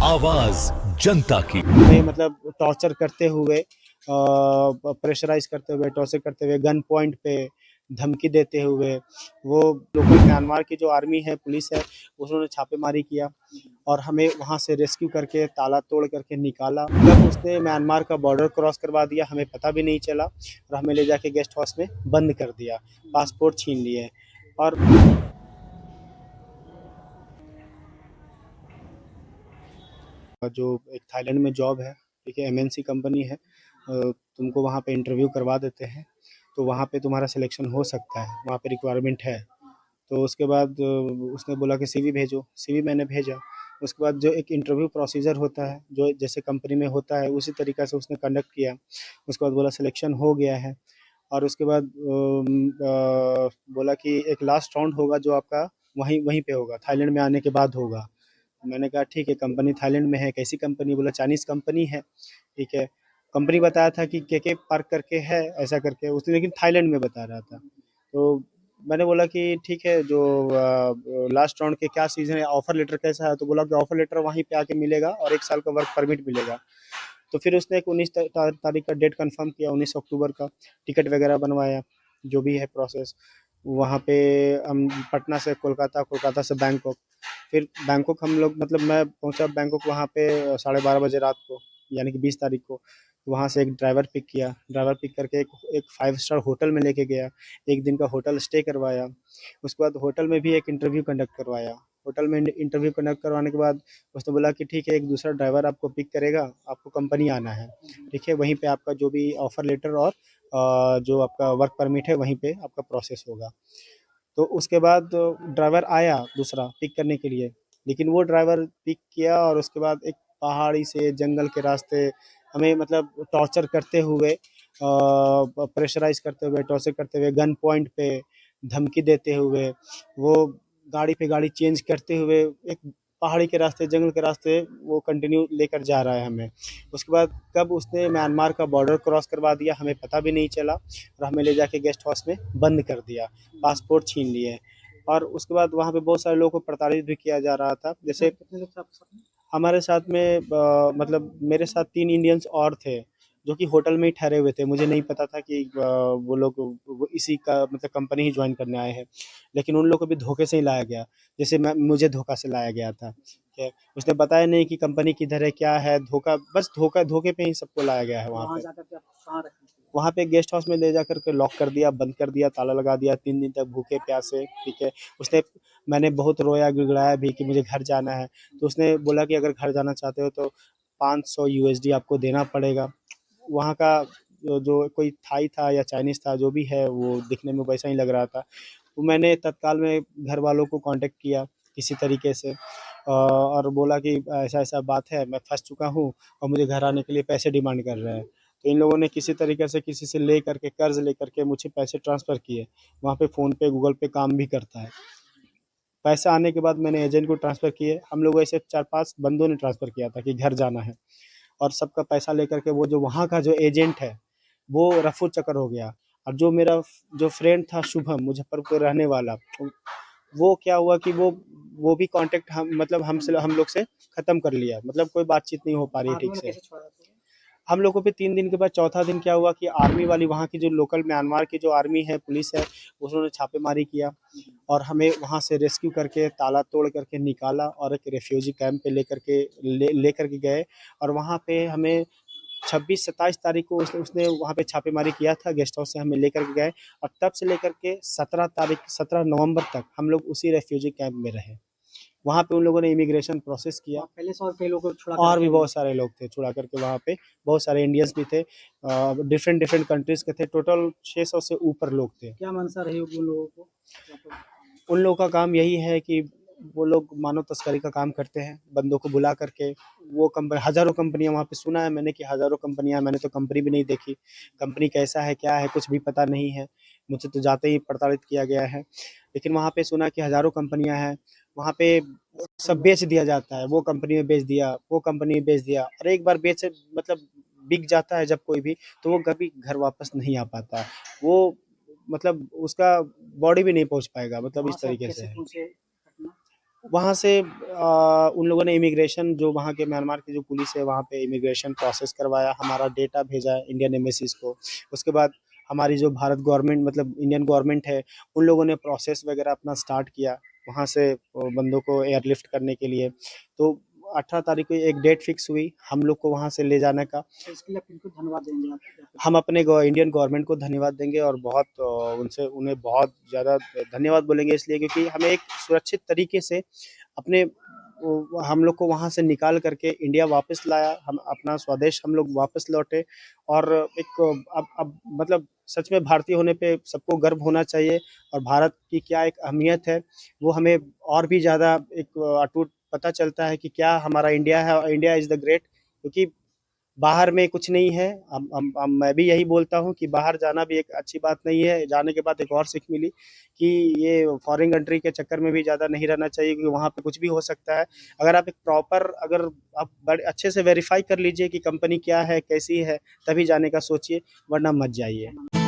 आवाज जनता की। हमें मतलब टॉर्चर करते हुए, प्रेशराइज करते हुए, टॉर्चर करते हुए, गन पॉइंट पे धमकी देते हुए, वो लोकल म्यांमार की जो आर्मी है, पुलिस है, उन्होंने छापेमारी किया और हमें वहाँ से रेस्क्यू करके ताला तोड़ करके निकाला। जब उसने म्यांमार का बॉर्डर क्रॉस करवा दिया, हमें पता भी नहीं चला और हमें ले जाके गेस्ट हाउस में बंद कर दिया, पासपोर्ट छीन लिए। और जो एक थाईलैंड में जॉब है, ठीक है, एमएनसी कंपनी है, तुमको वहाँ पे इंटरव्यू करवा देते हैं, तो वहाँ पे तुम्हारा सिलेक्शन हो सकता है, वहाँ पे रिक्वायरमेंट है। तो उसके बाद उसने बोला कि सीवी भेजो, सीवी मैंने भेजा। उसके बाद जो एक इंटरव्यू प्रोसीजर होता है, जो जैसे कंपनी में होता है, उसी तरीक़ा से उसने कंडक्ट किया। उसके बाद बोला सिलेक्शन हो गया है और उसके बाद बोला कि एक लास्ट राउंड होगा जो आपका वहीं वहीं पे होगा, थाईलैंड में आने के बाद होगा। मैंने कहा ठीक है, कंपनी थाईलैंड में है, कैसी कंपनी? बोला चाइनीज़ कंपनी है, ठीक है। कंपनी बताया था कि केके पार्क करके है, ऐसा करके उसने, लेकिन थाईलैंड में बता रहा था। तो मैंने बोला कि ठीक है, जो लास्ट राउंड के क्या सीज़न है, ऑफ़र लेटर कैसा है? तो बोला कि ऑफ़र लेटर वहीं पे आके मिलेगा और 1 साल का वर्क परमिट मिलेगा। तो फिर उसने एक 19 तारीख का डेट कंफर्म किया, 19 अक्टूबर का। टिकट वगैरह बनवाया, जो भी है प्रोसेस। वहाँ पे हम पटना से कोलकाता, कोलकाता से बैंकॉक, फिर बैंकॉक हम लोग, मतलब मैं पहुँचा बैंकॉक वहाँ पे 12:30 बजे रात को, यानी कि 20 तारीख को। वहाँ से एक ड्राइवर पिक किया, ड्राइवर पिक करके एक 5 स्टार होटल में लेके गया, 1 दिन का होटल स्टे करवाया। उसके बाद होटल में भी एक इंटरव्यू कंडक्ट करवाया। होटल में इंटरव्यू कंडक्ट करवाने के बाद उसने बोला कि ठीक है, एक दूसरा ड्राइवर आपको पिक करेगा, आपको कंपनी आना है, ठीक है, वहीं पे आपका जो भी ऑफ़र लेटर और जो आपका वर्क परमिट है, वहीं पे आपका प्रोसेस होगा। तो उसके बाद ड्राइवर आया दूसरा पिक करने के लिए, लेकिन वो ड्राइवर पिक किया और उसके बाद एक पहाड़ी से जंगल के रास्ते हमें मतलब टॉर्चर करते हुए, प्रेशराइज करते हुए, टॉर्चर करते हुए, गन पॉइंट पे धमकी देते हुए, वो गाड़ी पे गाड़ी चेंज करते हुए एक पहाड़ी के रास्ते, जंगल के रास्ते वो कंटिन्यू लेकर जा रहा है हमें। उसके बाद कब उसने म्यांमार का बॉर्डर क्रॉस करवा दिया, हमें पता भी नहीं चला और हमें ले जाके गेस्ट हाउस में बंद कर दिया, पासपोर्ट छीन लिए। और उसके बाद वहाँ पे बहुत सारे लोगों को प्रताड़ित भी किया जा रहा था। जैसे हमारे साथ में मतलब मेरे साथ 3 इंडियंस और थे, जो कि होटल में ही ठहरे हुए थे। मुझे नहीं पता था कि वो लोग वो इसी का मतलब कंपनी ही जॉइन करने आए हैं। लेकिन उन लोगों को भी धोखे से ही लाया गया, जैसे मुझे धोखा से लाया गया था। ठीक है, उसने बताया नहीं कि कंपनी किधर है, क्या है, धोखा, बस धोखे पे ही सबको लाया गया है वहाँ पे। वहाँ पे गेस्ट हाउस में ले जाकर के लॉक कर दिया, बंद कर दिया, ताला लगा दिया, 3 दिन तक भूखे प्यासे, ठीक है। उसने मैंने बहुत रोया गिड़गिड़ाया भी कि मुझे घर जाना है। तो उसने बोला कि अगर घर जाना चाहते हो तो 500 यूएसडी आपको देना पड़ेगा। वहाँ का जो कोई थाई था या चाइनीज़ था, जो भी है, वो दिखने में वैसा ही लग रहा था। तो मैंने तत्काल में घर वालों को कॉन्टैक्ट किया किसी तरीके से, और बोला कि ऐसा-ऐसा बात है, मैं फँस चुका हूँ और मुझे घर आने के लिए पैसे डिमांड कर रहे हैं। तो इन लोगों ने किसी तरीके से किसी से ले करके, कर्ज़ लेकर के मुझे पैसे ट्रांसफ़र किए। वहाँ पे फ़ोन पे, गूगल पे काम भी करता है। पैसा आने के बाद मैंने एजेंट को ट्रांसफ़र किए। हम लोग ऐसे 4-5 बंदों ने ट्रांसफ़र किया था कि घर जाना है, और सबका पैसा लेकर के वो जो वहाँ का जो एजेंट है, वो रफू-चक्कर हो गया। और जो मेरा जो फ्रेंड था शुभम, मुज़फ्फरपुर के रहने वाला, वो क्या हुआ कि वो भी कॉन्टैक्ट हम मतलब हमसे हम लोग से ख़त्म कर लिया। मतलब कोई बातचीत नहीं हो पा रही है ठीक से। हम लोगों पे 3 दिन के बाद चौथा दिन क्या हुआ कि आर्मी वाली, वहाँ की जो लोकल म्यांमार की जो आर्मी है, पुलिस है, उन्होंने छापेमारी किया और हमें वहाँ से रेस्क्यू करके ताला तोड़ करके निकाला और एक रेफ्यूजी कैंप पे लेकर के गए। और वहाँ पे हमें 26-27 तारीख को उसने उसने वहाँ पे छापेमारी किया था, गेस्ट हाउस से हमें लेकर के गए और तब से लेकर के 17 नवंबर तक हम लोग उसी रेफ्यूजी कैंप में रहे। वहाँ पे उन लोगों ने इमिग्रेशन प्रोसेस किया। पहले से और कई लोगों को छुड़ा, और भी बहुत सारे लोग थे छुड़ा करके वहाँ पे, बहुत सारे इंडियंस भी थे, डिफरेंट डिफरेंट कंट्रीज़ के थे, टोटल 600 से ऊपर लोग थे। क्या मंशा रही होगी उन लोगों को? उन लोगों का काम यही है कि वो लोग मानव तस्करी का काम करते हैं, बंदों को बुला करके। वो कंपनी, हज़ारों कंपनियाँ वहाँ पे, सुना है मैंने कि हज़ारों कंपनियाँ, मैंने तो कंपनी भी नहीं देखी। कंपनी कैसा है, क्या है, कुछ भी पता नहीं है। मुझे तो जाते ही प्रताड़ित किया गया है। लेकिन वहाँ पे सुना कि हज़ारों कंपनियाँ हैं, वहाँ पे सब बेच दिया जाता है। वो कंपनी में बेच दिया, वो कंपनी में बेच दिया, और एक बार बेचे मतलब बिक जाता है जब कोई भी, तो वो कभी घर वापस नहीं आ पाता है। वो मतलब उसका बॉडी भी नहीं पहुँच पाएगा, मतलब इस तरीके से है। वहाँ से उन लोगों ने इमिग्रेशन, जो वहाँ के म्यांमार की जो पुलिस है वहाँ पे इमिग्रेशन प्रोसेस करवाया, हमारा डेटा भेजा इंडियन एम्बेसीज को। उसके बाद हमारी जो भारत गवर्नमेंट मतलब इंडियन गवर्नमेंट है, उन लोगों ने प्रोसेस वगैरह अपना स्टार्ट किया वहाँ से बंदों को एयरलिफ्ट करने के लिए। तो 18 तारीख को एक डेट फिक्स हुई हम लोग को वहाँ से ले जाने का। तो इसके लिए किनको धन्यवाद देंगे आप? हम अपने इंडियन गवर्नमेंट को धन्यवाद देंगे और बहुत उनसे उन्हें बहुत ज़्यादा धन्यवाद बोलेंगे, इसलिए क्योंकि हमें एक सुरक्षित तरीके से अपने हम लोग को वहाँ से निकाल करके इंडिया वापस लाया, हम अपना स्वदेश हम लोग वापस लौटे। और एक अब मतलब सच में भारतीय होने पे सबको गर्व होना चाहिए, और भारत की क्या एक अहमियत है वो हमें और भी ज़्यादा एक अटूट पता चलता है कि क्या हमारा इंडिया है, और इंडिया इज़ द ग्रेट। क्योंकि बाहर में कुछ नहीं है। मैं भी यही बोलता हूँ कि बाहर जाना भी एक अच्छी बात नहीं है। जाने के बाद एक और सीख मिली कि ये फॉरेन कंट्री के चक्कर में भी ज़्यादा नहीं रहना चाहिए, क्योंकि वहाँ पे कुछ भी हो सकता है। अगर आप एक प्रॉपर अगर आप बड़े अच्छे से वेरीफाई कर लीजिए कि कंपनी क्या है, कैसी है, तभी जाने का सोचिए, वरना मत जाइए।